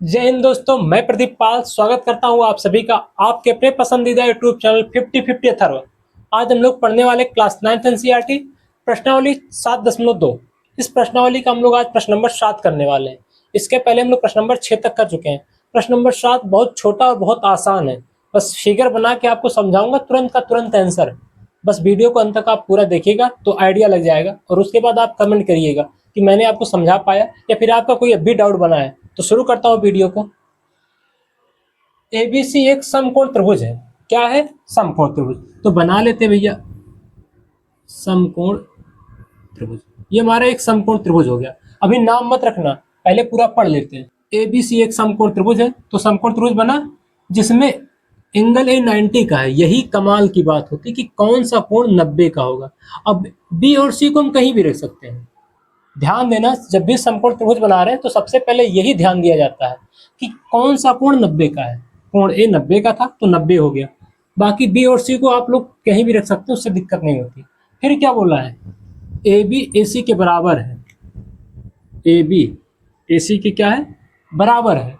जय हिंद दोस्तों, मैं प्रदीप पाल स्वागत करता हूं आप सभी का आपके अपने पसंदीदा यूट्यूब चैनल 50-50 अथर्व। आज हम लोग पढ़ने वाले क्लास 9th एनसीईआरटी प्रश्नावली 7.2। इस प्रश्नावली का हम लोग आज प्रश्न नंबर 7 करने वाले हैं। इसके पहले हम लोग प्रश्न नंबर 6 तक कर चुके हैं। प्रश्न नंबर 7 बहुत छोटा और बहुत आसान है। बस फिगर बना के आपको समझाऊंगा, तुरंत का तुरंत आंसर। बस वीडियो को अंत तक आप पूरा देखिएगा तो आइडिया लग जाएगा, और उसके बाद आप कमेंट करिएगा कि मैंने आपको समझा पाया या फिर आपका कोई अभी डाउट बना है। तो शुरू करता हूँ वीडियो को। एबीसी एक समकोण त्रिभुज है। क्या है? समकोण त्रिभुज। तो बना लेते भैया समकोण त्रिभुज। ये हमारा एक समकोण त्रिभुज हो गया। अभी नाम मत रखना, पहले पूरा पढ़ लेते हैं। एबीसी एक समकोण त्रिभुज है, तो समकोण त्रिभुज बना जिसमें एंगल ए 90 का है। यही कमाल की बात होती है कि कौन सा कोण 90 का होगा। अब बी और सी को हम कहीं भी रख सकते हैं। ध्यान देना, जब भी समकोण त्रिभुज बना रहे हैं तो सबसे पहले यही ध्यान दिया जाता है कि कौन सा कोण 90 का है। कोण ए 90 का था तो 90 हो गया। बाकी बी और सी को आप लोग कहीं भी रख सकते हो, उससे दिक्कत नहीं होती। फिर क्या बोला है? ए बी ए सी के बराबर है। ए बी ए सी के क्या है? बराबर है।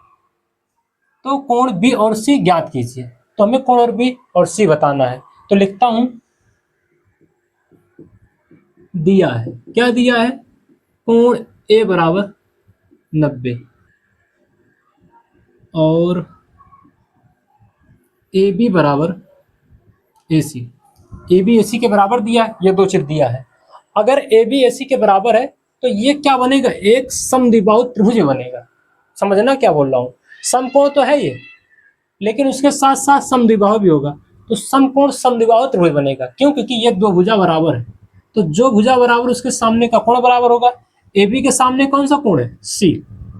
तो कोण बी और सी ज्ञात कीजिए। तो हमें कोण और बी और सी बताना है। तो लिखता हूं, दिया है। क्या दिया है? कोण ए बराबर 90 और ए बी बराबर ए सी। ए बी ए सी के बराबर दिया है, ये दो चीज दिया है। अगर ए बी ए सी के बराबर है तो ये क्या बनेगा? एक समद्विबाहु त्रिभुज बनेगा। समझना क्या बोल रहा हूँ? समकोण तो है ये, लेकिन उसके साथ साथ समद्विबाहु भी होगा। तो समकोण समद्विबाहु त्रिभुज बनेगा। क्यों? क्योंकि ये दो भुजा बराबर है। तो जो भुजा बराबर उसके सामने का कोण बराबर होगा। ए बी के सामने कौन सा कोण है? सी।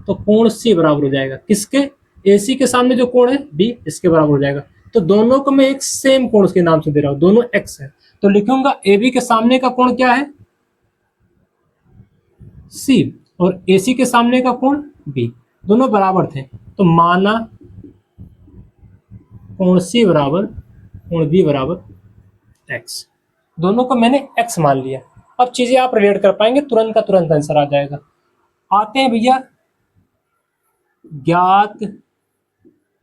तो कोण सी बराबर हो जाएगा किसके? ए सी के सामने जो कोण है बी, इसके बराबर हो जाएगा। तो दोनों को मैं एक सेम कोण के नाम से दे रहा हूं, दोनों एक्स है। तो लिखूंगा ए बी के सामने का कोण क्या है? सी। और ए सी के सामने का कोण बी। दोनों बराबर थे, तो माना कोण सी बराबर कोण बी बराबर एक्स। दोनों को मैंने एक्स मान लिया। अब चीजें आप रिलेट कर पाएंगे, तुरंत का तुरंत आंसर आ जाएगा। आते हैं भैया, ज्ञात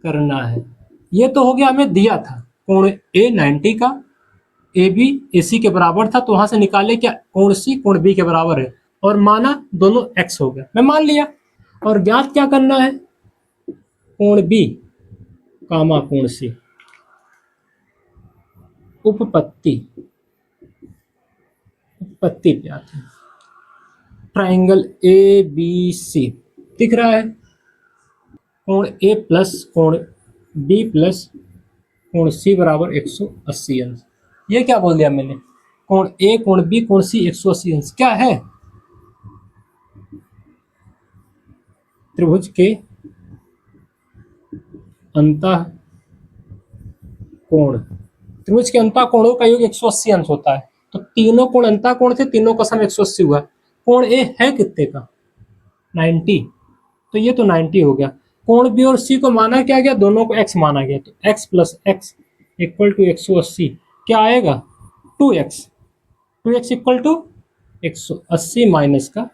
करना है। ये तो हो गया, हमें दिया था कोण ए 90 का, ए बी ए सी के बराबर था, तो वहां से निकाले क्या? कोण सी कोण बी के बराबर है, और माना दोनों एक्स हो गया, मैं मान लिया। और ज्ञात क्या करना है? कोण बी कामा कोण सी। उपपत्ति उपपत्ति पे आते हैं। ट्राइंगल ए बी सी दिख रहा है। कोण ए प्लस कोण बी प्लस कोण सी बराबर 180 अंश। ये क्या बोल दिया मैंने? कोण ए कोण बी कोण सी 180 अंश क्या है? त्रिभुज के अंतः कोण। त्रिभुज के अंतः कोणों का योग 180 अंश होता है। तो तीनों कोण अंतः कोण थे, तीनों का सम 180 हुआ। कोण ए है कितने का? 90। तो ये तो 90 हो गया। कोण बी और सी को माना क्या गया? दोनों को एक्स माना गया। तो x plus x equal to 180 क्या आएगा? 2x। 2x equal to 180 minus का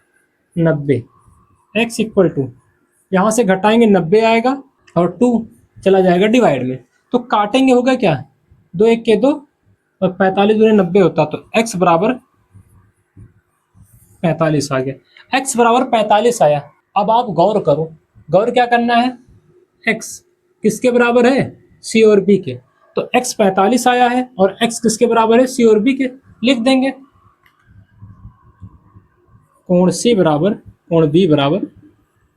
90। x इक्वल टू, यहाँ से घटाएंगे 90 आएगा, और 2 चला जाएगा डिवाइड में। तो काटेंगे, होगा क्या? 2 1 के 2 और 45 दूनी 90 होता, तो x बराबर 45 आ गया। x बराबर 45 आया। अब आप गौर करो, गौर क्या करना है? x किसके बराबर है? c और b के। तो x 45 आया है, और x किसके बराबर है? c और b के। लिख देंगे कोण c बराबर कोण b बराबर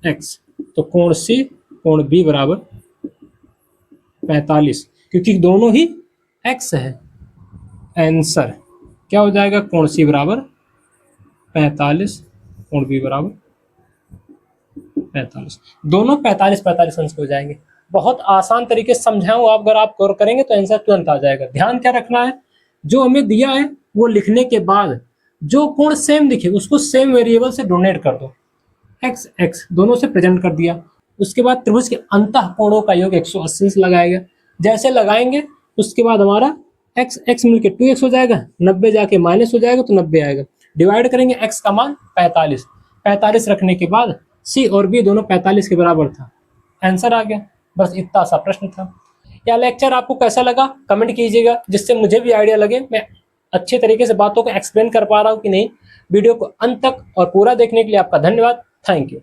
x। तो कोण c कोण b बराबर 45, क्योंकि दोनों ही x है। आंसर क्या हो जाएगा? कोण c बराबर 45 कोण b बराबर 45। दोनों 45-45 अंश हो जाएंगे। बहुत आसान तरीके से समझाऊं, आप अगर आप गौर करेंगे तो आंसर तुरंत आ जाएगा। ध्यान क्या रखना है? जो हमें दिया है वो लिखने के बाद जो कोण सेम दिखे उसको सेम वेरिएबल से डोनेट कर दो। एक्स एक्स दोनों से प्रेजेंट कर दिया। उसके बाद त्रिभुज के अंतः कोणों का योग 180 से लगाएगा। जैसे लगाएंगे उसके बाद हमारा एक्स एक्स मिलके 2x हो जाएगा, 90 जाके माइनस हो जाएगा तो 90 आएगा। डिवाइड करेंगे x का मान 45। 45 रखने के बाद c और b दोनों 45 के बराबर था, आंसर आ गया। बस इतना सा प्रश्न था। यह लेक्चर आपको कैसा लगा कमेंट कीजिएगा, जिससे मुझे भी आइडिया लगे मैं अच्छे तरीके से बातों को एक्सप्लेन कर पा रहा हूँ कि नहीं। वीडियो को अंत तक और पूरा देखने के लिए आपका धन्यवाद। Thank you.